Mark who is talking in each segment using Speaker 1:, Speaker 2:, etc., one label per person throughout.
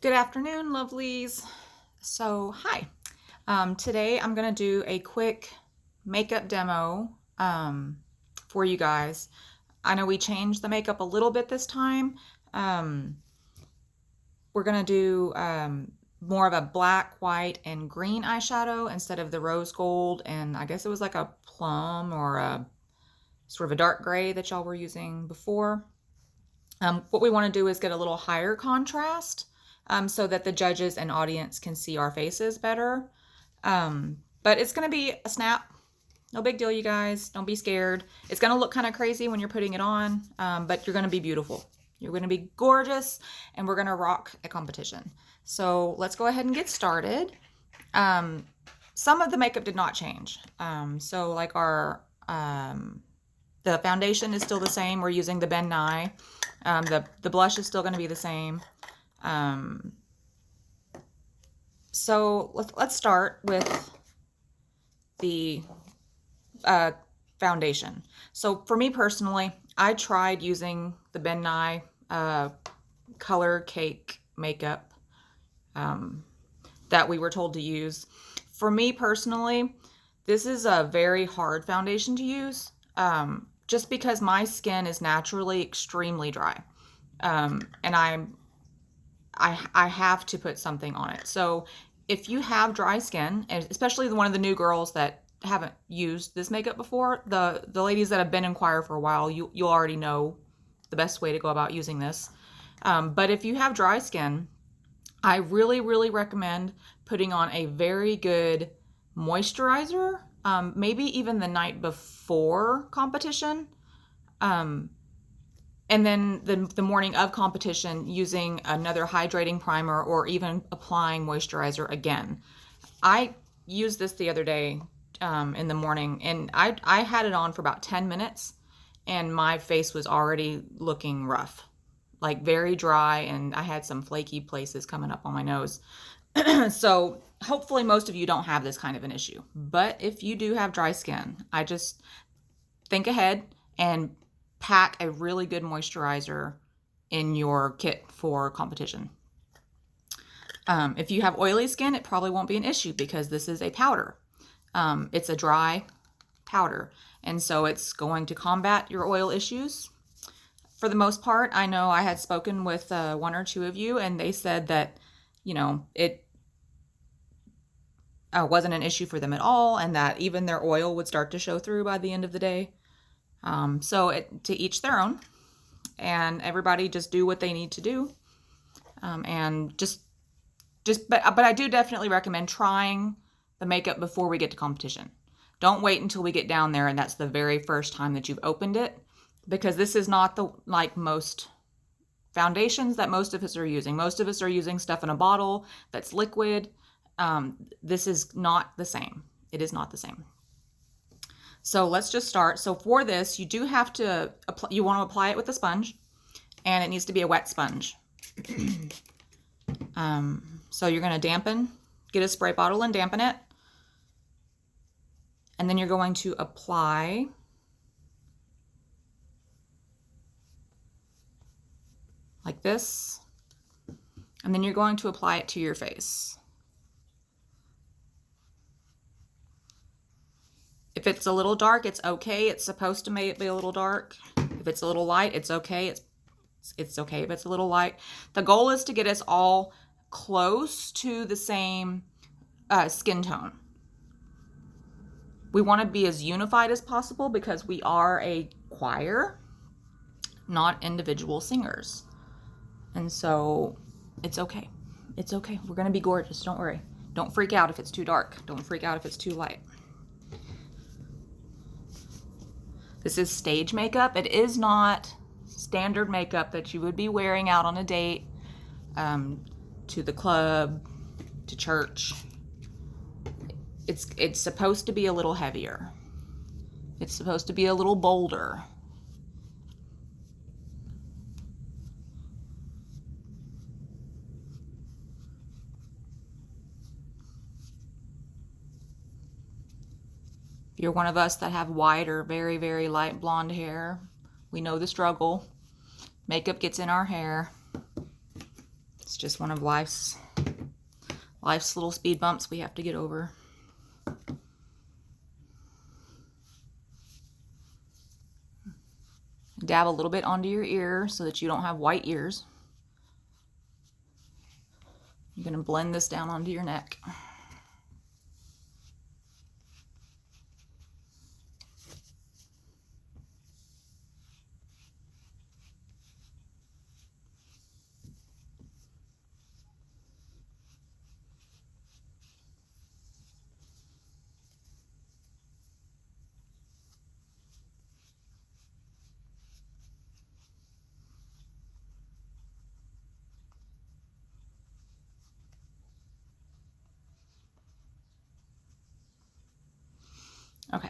Speaker 1: Good afternoon, lovelies. So, hi. Today I'm going to do a quick makeup demo for you guys. I know we changed the makeup a little bit this time. Um, we're going to do more of a black, white, and green eyeshadow instead of the rose gold, and I guess it was like a plum or a sort of a dark gray that y'all were using before. What we want to do is get a little higher contrast so that the judges and audience can see our faces better. But it's going to be a snap. No big deal, you guys. Don't be scared. It's going to look kind of crazy when you're putting it on, but you're going to be beautiful. You're going to be gorgeous, and we're going to rock a competition. So let's go ahead and get started. Some of the makeup did not change. So like the foundation is still the same. We're using the Ben Nye. The blush is still going to be the same. So let's start with the foundation. So for me personally, I tried using the Ben Nye Color Cake makeup that we were told to use. For me personally, this is a very hard foundation to use. Just because my skin is naturally extremely dry. And I have to put something on it. So if you have dry skin, and especially one of the new girls that haven't used this makeup before, the ladies that have been in choir for a while, you'll already know the best way to go about using this. But if you have dry skin, I really, really recommend putting on a very good moisturizer, maybe even the night before competition. And then the morning of competition using another hydrating primer or even applying moisturizer again. I used this the other day in the morning, and I had it on for about 10 minutes, and my face was already looking rough, like very dry, and I had some flaky places coming up on my nose. So hopefully most of you don't have this kind of an issue. But if you do have dry skin, I just think ahead and pack a really good moisturizer in your kit for competition. If you have oily skin, it probably won't be an issue because this is a powder. It's a dry powder, and so it's going to combat your oil issues. For the most part, I know I had spoken with one or two of you, and they said that, it wasn't an issue for them at all, and that even their oil would start to show through by the end of the day. So to each their own, and everybody just do what they need to do. And but I do definitely recommend trying the makeup before we get to competition. Don't wait until we get down there and that's the very first time that you've opened it, because this is not like most foundations that most of us are using. Most of us are using stuff in a bottle that's liquid. This is not the same. It is not the same. So let's just start. So for this, you do have to you want to apply it with a sponge, and it needs to be a wet sponge. So you're going to get a spray bottle and dampen it. And then you're going to apply like this. And then you're going to apply it to your face. If it's a little dark, it's okay. It's supposed to be a little dark. If it's a little light, it's okay. It's okay if it's a little light. The goal is to get us all close to the same skin tone. We want to be as unified as possible because we are a choir, not individual singers. And so it's okay. It's okay. We're going to be gorgeous. Don't worry. Don't freak out if it's too dark. Don't freak out if it's too light. This is stage makeup. It is not standard makeup that you would be wearing out on a date, to the club, to church. It's supposed to be a little heavier. It's supposed to be a little bolder. If you're one of us that have white or very, very light blonde hair, we know the struggle. Makeup gets in our hair. It's just one of life's little speed bumps we have to get over. Dab a little bit onto your ear so that you don't have white ears. You're going to blend this down onto your neck. Okay.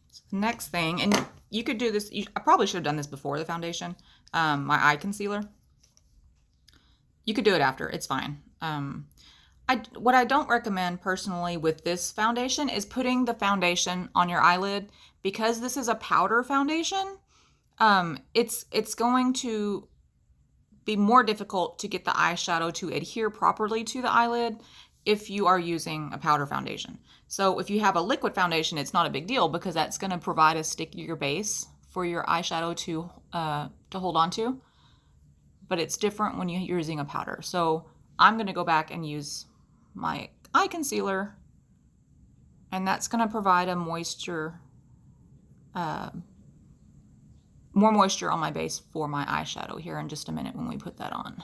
Speaker 1: So the next thing, and you could do this, I probably should have done this before the foundation, my eye concealer. You could do it after, it's fine. What I don't recommend personally with this foundation is putting the foundation on your eyelid, because this is a powder foundation. It's going to be more difficult to get the eyeshadow to adhere properly to the eyelid if you are using a powder foundation. So if you have a liquid foundation, it's not a big deal because that's going to provide a stickier base for your eyeshadow to hold on to. But it's different when you're using a powder. So I'm going to go back and use my eye concealer, and that's going to provide a moisture, more moisture on my base for my eyeshadow here in just a minute when we put that on.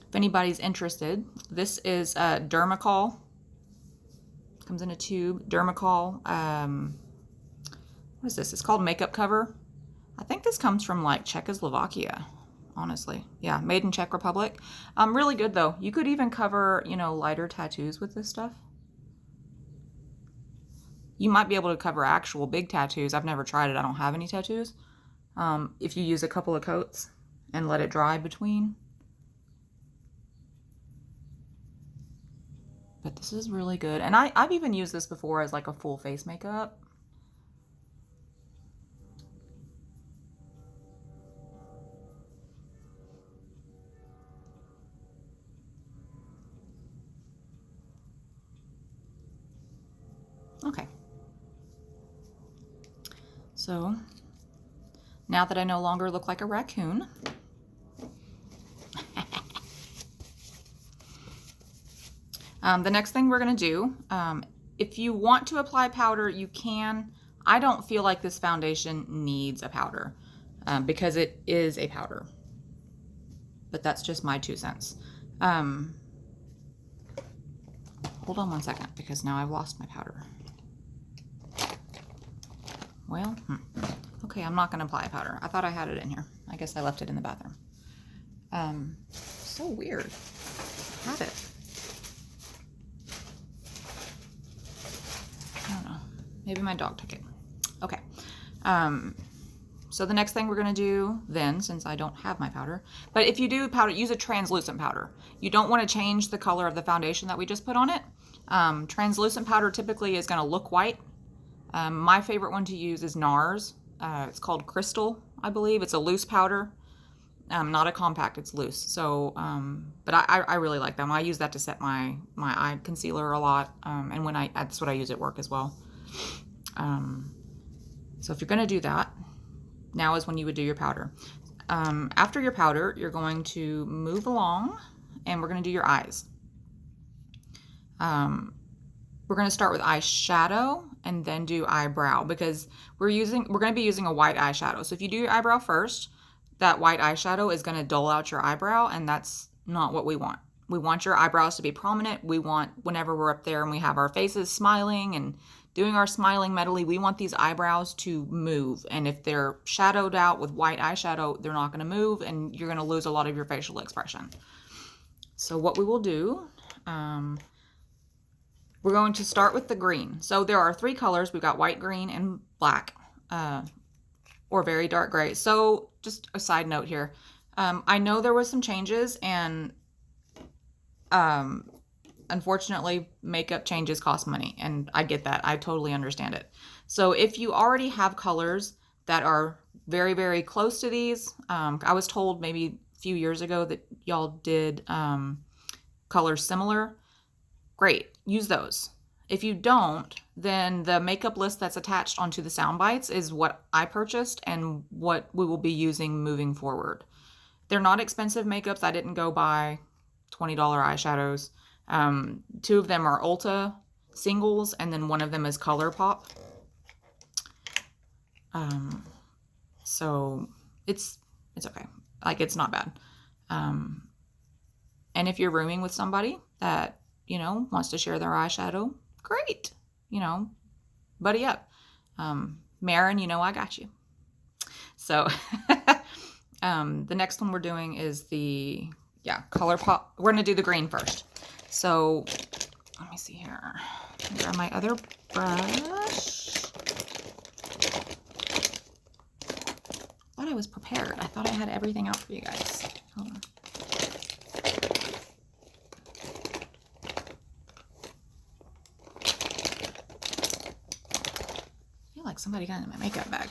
Speaker 1: If anybody's interested, this is Dermacol. Comes in a tube. Dermacol. What is this? It's called Makeup Cover. I think this comes from like Czechoslovakia, honestly. Yeah, made in Czech Republic. Really good though. You could even cover, you know, lighter tattoos with this stuff. You might be able to cover actual big tattoos. I've never tried it. I don't have any tattoos. If you use a couple of coats and let it dry between. But this is really good. And I've even used this before as like a full face makeup. Okay. So now that I no longer look like a raccoon, the next thing we're going to do, if you want to apply powder, you can. I don't feel like this foundation needs a powder because it is a powder. But that's just my 2 cents. Hold on one second because now I've lost my powder. Well, okay, I'm not going to apply a powder. I thought I had it in here. I guess I left it in the bathroom. So weird. I had it. I don't know. Maybe my dog took it. Okay. So the next thing we're going to do then, since I don't have my powder, but if you do powder, use a translucent powder. You don't want to change the color of the foundation that we just put on it. Translucent powder typically is going to look white. My favorite one to use is NARS. It's called Crystal, I believe. It's a loose powder, not a compact. It's loose. So, but I really like them. I use that to set my eye concealer a lot, and when that's what I use at work as well. So if you're going to do that, now is when you would do your powder. After your powder, you're going to move along, and we're going to do your eyes. We're going to start with eyeshadow and then do eyebrow because we're going to be using a white eyeshadow. So if you do your eyebrow first, that white eyeshadow is going to dull out your eyebrow, and that's not what we want. We want your eyebrows to be prominent. We want, whenever we're up there and we have our faces smiling and doing our smiling medley, we want these eyebrows to move. And if they're shadowed out with white eyeshadow, they're not going to move, and you're going to lose a lot of your facial expression. So what we will do, we're going to start with the green. So there are 3 colors. We've got white, green, and black, or very dark gray. So just a side note here. I know there was some changes, and unfortunately, makeup changes cost money, and I get that. I totally understand it. So if you already have colors that are very, very close to these, I was told maybe a few years ago that y'all did colors similar. Great, use those. If you don't, then the makeup list that's attached onto the sound bites is what I purchased and what we will be using moving forward. They're not expensive makeups. I didn't go buy $20 eyeshadows. Two of them are Ulta singles, and then one of them is ColourPop. So it's okay. Like, it's not bad. And if you're rooming with somebody that, you know, wants to share their eyeshadow, great. You know, buddy up. Marin, you know I got you. So the next one we're doing is the, ColourPop. We're going to do the green first. So let me see here. Grab my other brush. I thought I was prepared. I thought I had everything out for you guys. Hold on. I feel like somebody got in my makeup bag.